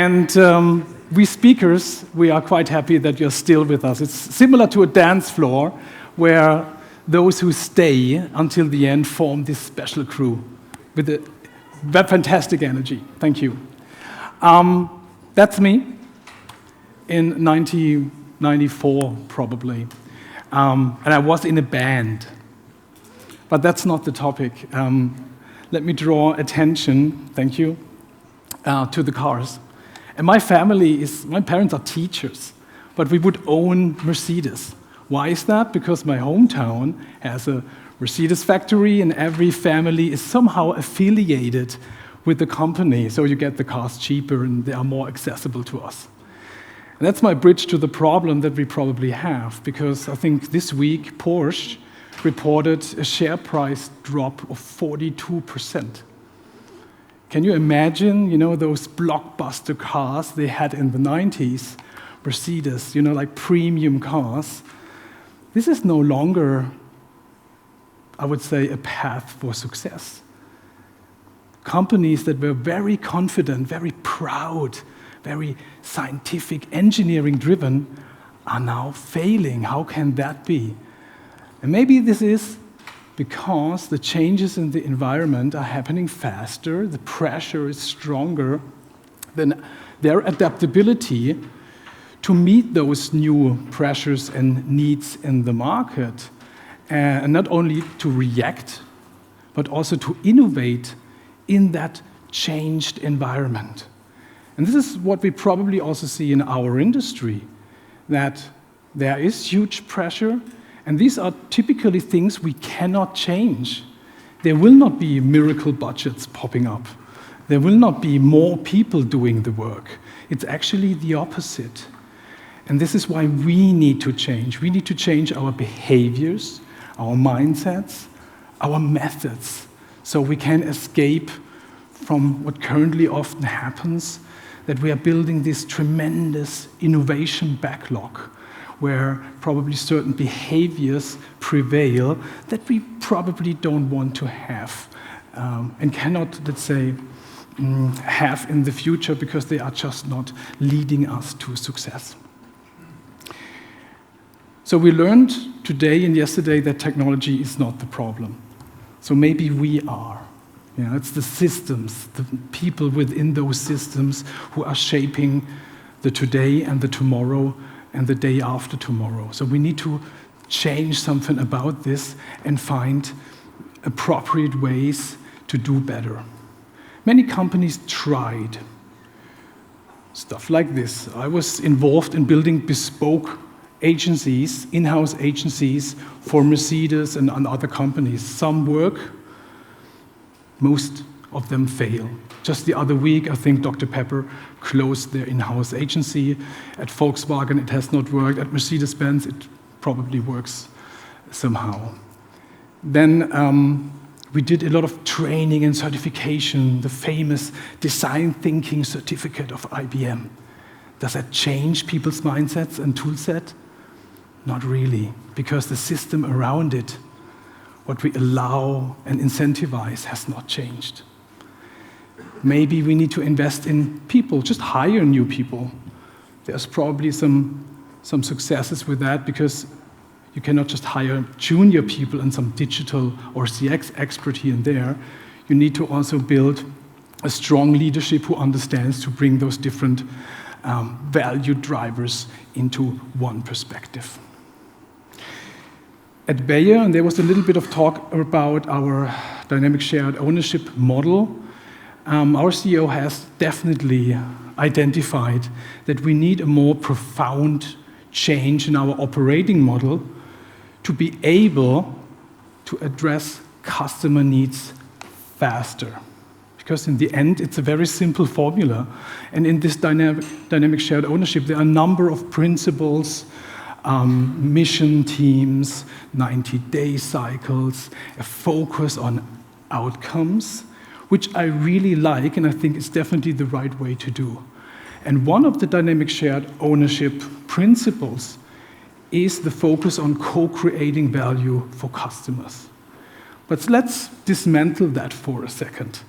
And we speakers, we are quite happy that you're still with us. It's similar to a dance floor where those who stay until the end form this special crew with a fantastic energy. Thank you. That's me in 1994, probably. And I was in a band. But that's not the topic. Let me draw attention, thank you, to the cars. And my parents are teachers, but we would own Mercedes. Why is that? Because my hometown has a Mercedes factory, and every family is somehow affiliated with the company, so you get the cars cheaper and they are more accessible to us. And that's my bridge to the problem that we probably have, because I think this week Porsche reported a share price drop of 42%. Can you imagine, those blockbuster cars they had in the 90s, Mercedes, like premium cars? This is no longer, I would say, a path for success. Companies that were very confident, very proud, very scientific, engineering-driven are now failing. How can that be? And maybe this is because the changes in the environment are happening faster, the pressure is stronger, then their adaptability to meet those new pressures and needs in the market, and not only to react, but also to innovate in that changed environment. And this is what we probably also see in our industry, that there is huge pressure. And these are typically things we cannot change. There will not be miracle budgets popping up. There will not be more people doing the work. It's actually the opposite. And this is why we need to change. We need to change our behaviors, our mindsets, our methods, so we can escape from what currently often happens, that we are building this tremendous innovation backlog, where probably certain behaviors prevail that we probably don't want to have and cannot, let's say, have in the future because they are just not leading us to success. So we learned today and yesterday that technology is not the problem. So maybe we are. It's the systems, the people within those systems who are shaping the today and the tomorrow and the day after tomorrow. So we need to change something about this and find appropriate ways to do better. Many companies tried stuff like this. I was involved in building bespoke agencies, in-house agencies for Mercedes and other companies. Some work, most of them fail. Just the other week, I think Dr. Pepper closed their in-house agency. At Volkswagen, it has not worked. At Mercedes-Benz, it probably works somehow. Then we did a lot of training and certification, the famous design thinking certificate of IBM. Does that change people's mindsets and tool set? Not really, because the system around it, what we allow and incentivize, has not changed. Maybe we need to invest in people, just hire new people. There's probably some successes with that, because you cannot just hire junior people and some digital or CX expert here and there. You need to also build a strong leadership who understands to bring those different value drivers into one perspective. At Bayer, and there was a little bit of talk about our dynamic shared ownership model. Our CEO has definitely identified that we need a more profound change in our operating model to be able to address customer needs faster. Because in the end, it's a very simple formula. And in this dynamic shared ownership, there are a number of principles, mission teams, 90-day cycles, a focus on outcomes, which I really like, and I think is definitely the right way to do. And one of the dynamic shared ownership principles is the focus on co-creating value for customers. But let's dismantle that for a second.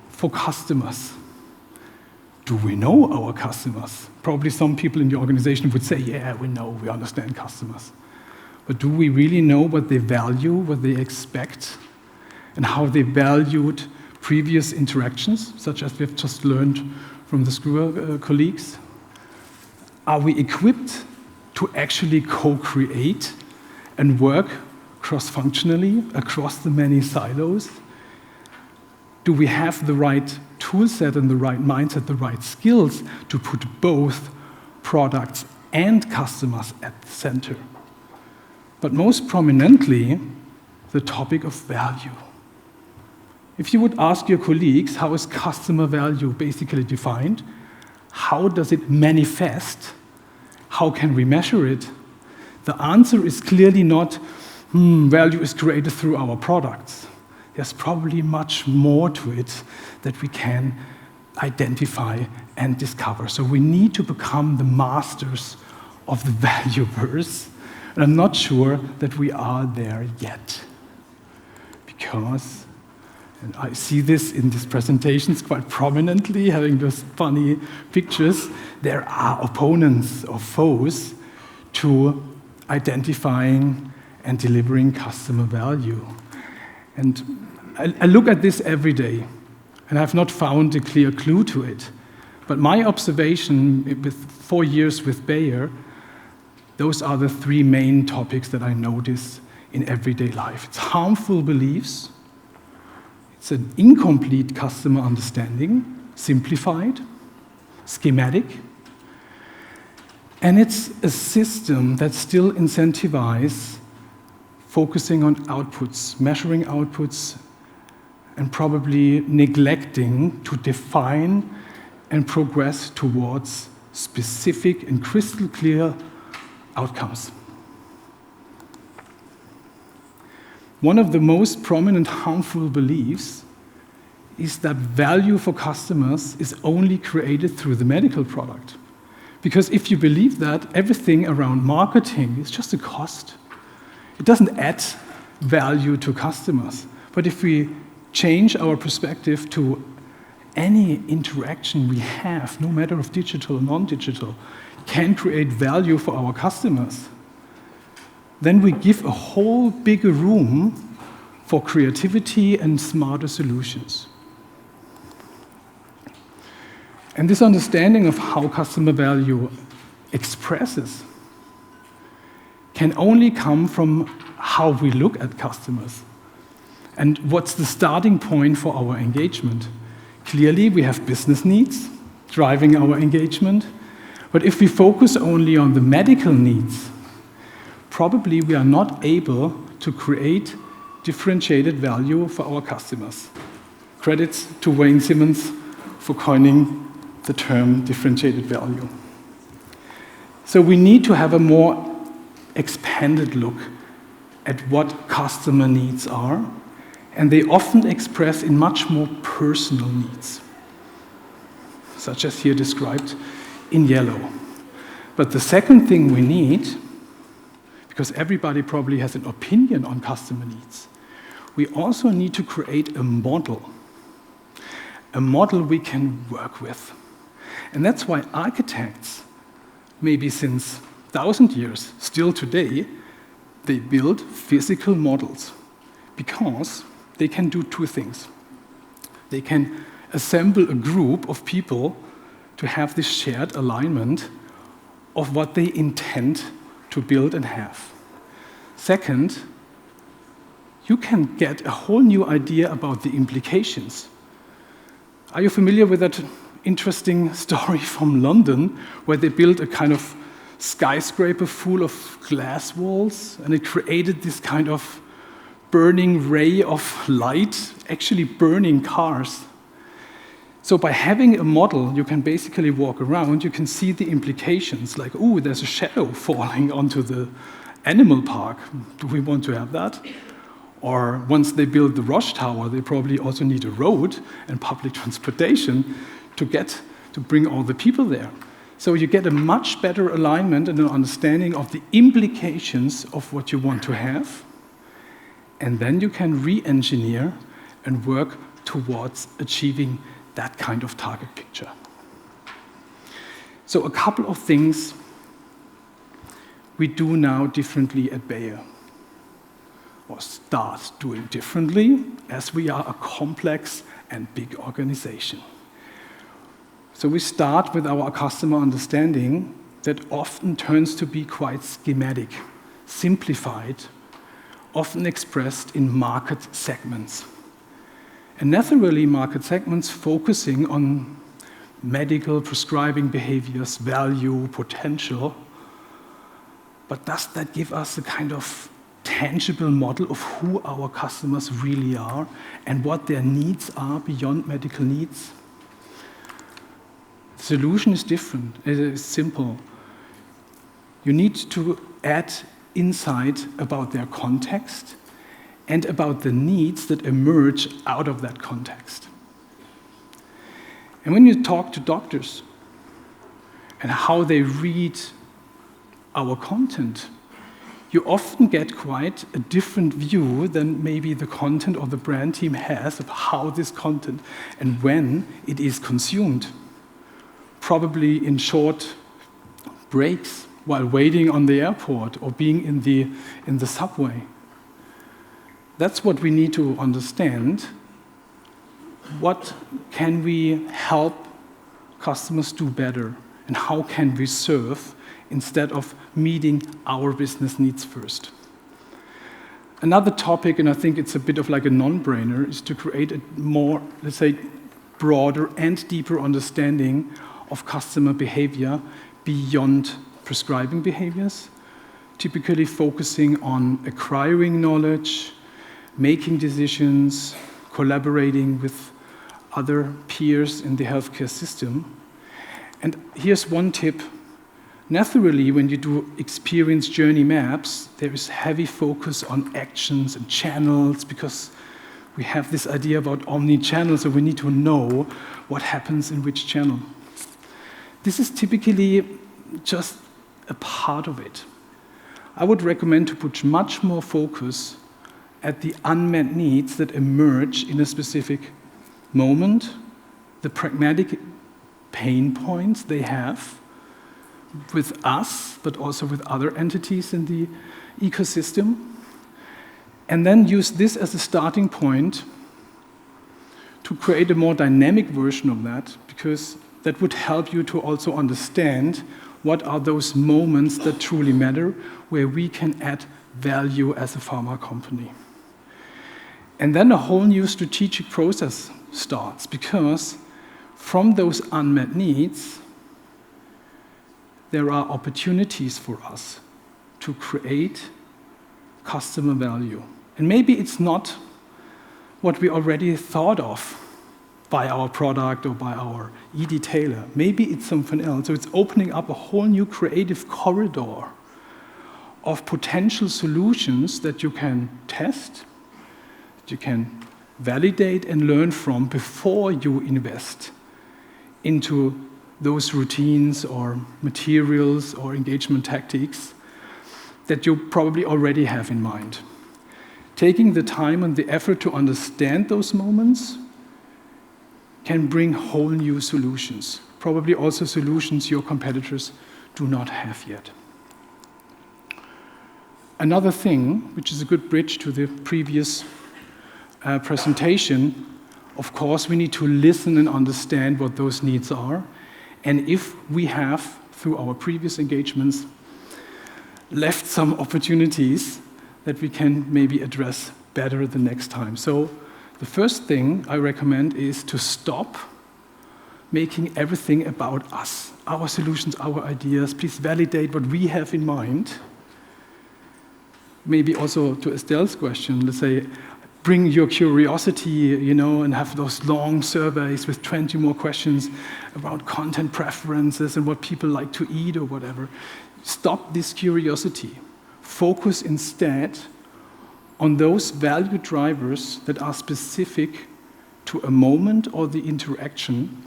For customers, do we know our customers? Probably some people in the organization would say, yeah, we know, we understand customers. But do we really know what they value, what they expect, and how they valued previous interactions, such as we've just learned from the Screwer colleagues? Are we equipped to actually co-create and work cross-functionally across the many silos? Do we have the right tool set and the right mindset, the right skills to put both products and customers at the center? But most prominently, the topic of value. If you would ask your colleagues, how is customer value basically defined? How does it manifest? How can we measure it? The answer is clearly not, value is created through our products. There's probably much more to it that we can identify and discover. So we need to become the masters of the value-verse. And I'm not sure that we are there yet. Because, and I see this in these presentations quite prominently, having those funny pictures, there are opponents or foes to identifying and delivering customer value. And I look at this every day, and I've not found a clear clue to it. But my observation with 4 years with Bayer, those are the 3 main topics that I notice in everyday life. It's harmful beliefs, it's an incomplete customer understanding, simplified, schematic, and it's a system that still incentivizes focusing on outputs, measuring outputs, and probably neglecting to define and progress towards specific and crystal clear outcomes. One of the most prominent harmful beliefs is that value for customers is only created through the medical product. Because if you believe that, everything around marketing is just a cost. It doesn't add value to customers. But if we change our perspective to any interaction we have, no matter if digital or non-digital, can create value for our customers, then we give a whole bigger room for creativity and smarter solutions. And this understanding of how customer value expresses can only come from how we look at customers and what's the starting point for our engagement. Clearly, we have business needs driving our engagement, but if we focus only on the medical needs, probably we are not able to create differentiated value for our customers. Credits to Wayne Simmons for coining the term differentiated value. So we need to have a more expanded look at what customer needs are, and they often express in much more personal needs, such as here described in yellow. But the second thing we need, because everybody probably has an opinion on customer needs, we also need to create a model we can work with. And that's why architects, maybe since 1,000 years, still today, they build physical models because they can do 2 things. They can assemble a group of people to have this shared alignment of what they intend to build and have. Second, you can get a whole new idea about the implications. Are you familiar with that interesting story from London where they built a kind of skyscraper full of glass walls and it created this kind of burning ray of light, actually burning cars? So by having a model, you can basically walk around, you can see the implications, like, oh, there's a shadow falling onto the animal park. Do we want to have that? Or once they build the Rush Tower, they probably also need a road and public transportation to bring all the people there. So you get a much better alignment and an understanding of the implications of what you want to have, and then you can re-engineer and work towards achieving that kind of target picture. So a couple of things we do now differently at Bayer, or start doing differently, as we are a complex and big organization. So we start with our customer understanding that often turns to be quite schematic, simplified, often expressed in market segments. And naturally, market segments focusing on medical prescribing behaviors, value, potential. But does that give us a kind of tangible model of who our customers really are and what their needs are beyond medical needs? The solution is different. It is simple. You need to add insight about their context and about the needs that emerge out of that context. And when you talk to doctors and how they read our content, you often get quite a different view than maybe the content or the brand team has of how this content and when it is consumed. Probably in short breaks while waiting on the airport or being in the subway. That's what we need to understand. What can we help customers do better? And how can we serve instead of meeting our business needs first? Another topic, and I think it's a bit of like a non-brainer, is to create a more, let's say, broader and deeper understanding of customer behavior beyond prescribing behaviors, typically focusing on acquiring knowledge, making decisions, collaborating with other peers in the healthcare system. And here's one tip. Naturally, when you do experience journey maps, there is heavy focus on actions and channels because we have this idea about omni-channel, so we need to know what happens in which channel. This is typically just a part of it. I would recommend to put much more focus at the unmet needs that emerge in a specific moment, the pragmatic pain points they have with us, but also with other entities in the ecosystem, and then use this as a starting point to create a more dynamic version of that, because that would help you to also understand what are those moments that truly matter, where we can add value as a pharma company. And then a whole new strategic process starts, because from those unmet needs, there are opportunities for us to create customer value. And maybe it's not what we already thought of by our product or by our e-detailer. Maybe it's something else. So it's opening up a whole new creative corridor of potential solutions that you can test, that you can validate and learn from before you invest into those routines or materials or engagement tactics that you probably already have in mind. Taking the time and the effort to understand those moments can bring whole new solutions, probably also solutions your competitors do not have yet. Another thing, which is a good bridge to the previous presentation, of course, we need to listen and understand what those needs are. And if we have, through our previous engagements, left some opportunities that we can maybe address better the next time. So the first thing I recommend is to stop making everything about us, our solutions, our ideas. Please validate what we have in mind. Maybe also to Estelle's question, let's say, bring your curiosity, and have those long surveys with 20 more questions about content preferences and what people like to eat or whatever. Stop this curiosity. Focus instead on those value drivers that are specific to a moment or the interaction,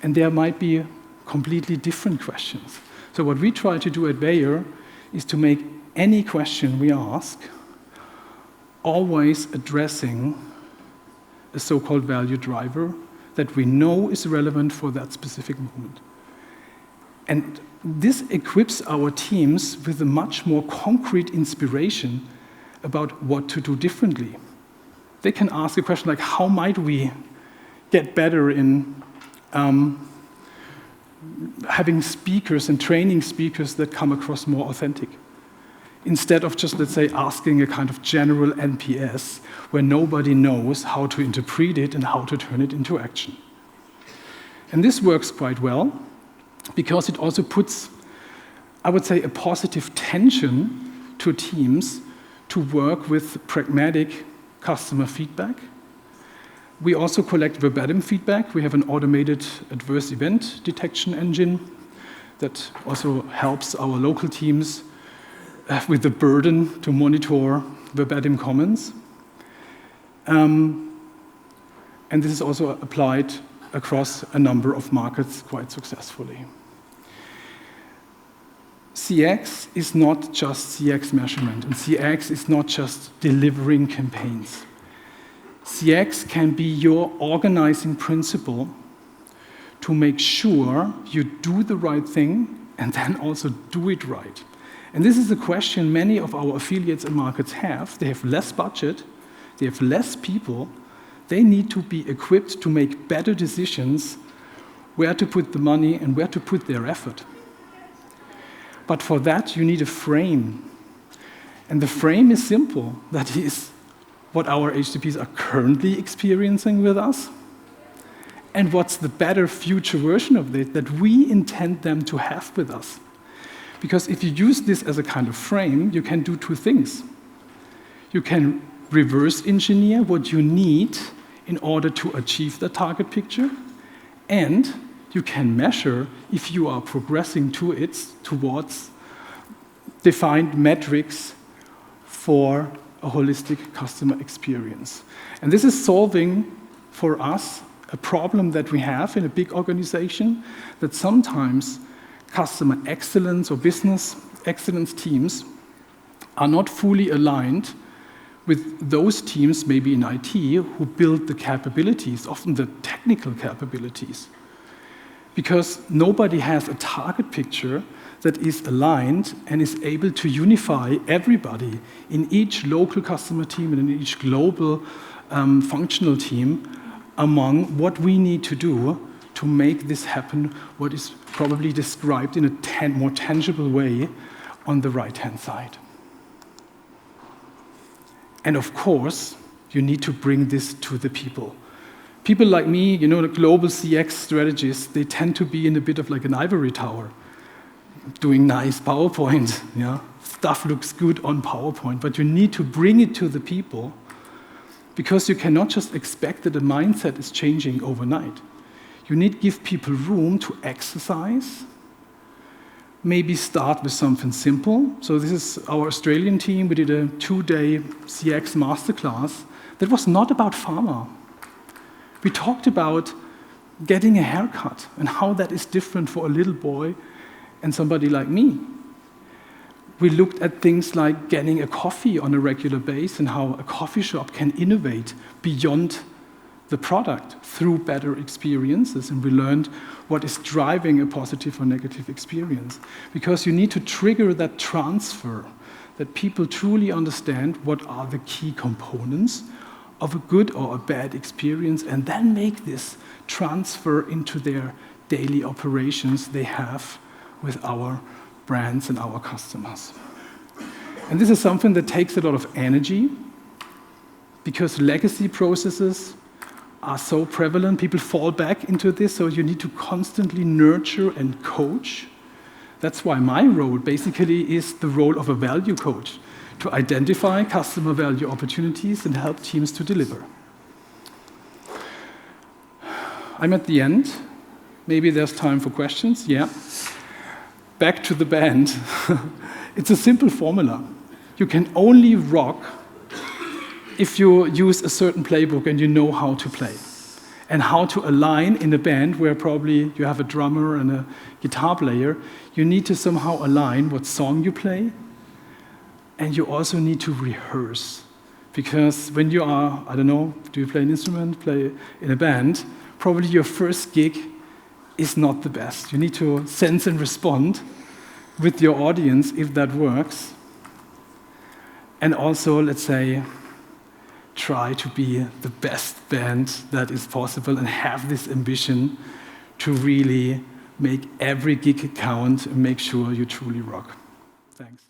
and there might be completely different questions. So what we try to do at Bayer is to make any question we ask always addressing a so-called value driver that we know is relevant for that specific moment. And this equips our teams with a much more concrete inspiration about what to do differently. They can ask a question like, how might we get better in having speakers and training speakers that come across more authentic? Instead of just, let's say, asking a kind of general NPS where nobody knows how to interpret it and how to turn it into action. And this works quite well because it also puts, I would say, a positive tension to teams to work with pragmatic customer feedback. We also collect verbatim feedback. We have an automated adverse event detection engine that also helps our local teams with the burden to monitor verbatim comments. And this is also applied across a number of markets quite successfully. CX is not just CX measurement, and CX is not just delivering campaigns. CX can be your organizing principle to make sure you do the right thing and then also do it right. And this is a question many of our affiliates and markets have. They have less budget, they have less people, they need to be equipped to make better decisions where to put the money and where to put their effort. But for that, you need a frame. And the frame is simple. That is what our HTPs are currently experiencing with us, and what's the better future version of it that we intend them to have with us. Because if you use this as a kind of frame, you can do two things. You can reverse engineer what you need in order to achieve the target picture, and you can measure if you are progressing towards defined metrics for a holistic customer experience. And this is solving for us a problem that we have in a big organization, that sometimes customer excellence or business excellence teams are not fully aligned with those teams, maybe in IT, who build the capabilities, often the technical capabilities. Because nobody has a target picture that is aligned and is able to unify everybody in each local customer team and in each global functional team among what we need to do to make this happen, what is probably described in a more tangible way on the right-hand side. And of course, you need to bring this to the people. People like me, you know, the global CX strategists, they tend to be in a bit of like an ivory tower, doing nice PowerPoint. Yeah? Stuff looks good on PowerPoint, but you need to bring it to the people, because you cannot just expect that the mindset is changing overnight. You need to give people room to exercise, maybe start with something simple. So this is our Australian team. We did a 2-day CX masterclass that was not about pharma. We talked about getting a haircut and how that is different for a little boy and somebody like me. We looked at things like getting a coffee on a regular basis and how a coffee shop can innovate beyond the product through better experiences, and we learned what is driving a positive or negative experience. Because you need to trigger that transfer, that people truly understand what are the key components of a good or a bad experience, and then make this transfer into their daily operations they have with our brands and our customers. And this is something that takes a lot of energy, because legacy processes are so prevalent. People fall back into this, so you need to constantly nurture and coach. That's why my role basically is the role of a value coach, to identify customer value opportunities and help teams to deliver. I'm at the end. Maybe there's time for questions. Yeah. Back to the band. It's a simple formula. You can only rock if you use a certain playbook and you know how to play, and how to align in a band where probably you have a drummer and a guitar player. You need to somehow align what song you play, and you also need to rehearse. Because when you are, I don't know, do you play an instrument, play in a band, probably your first gig, is not the best. You need to sense and respond with your audience if that works. And also, let's say, try to be the best band that is possible and have this ambition to really make every gig count and make sure you truly rock. Thanks.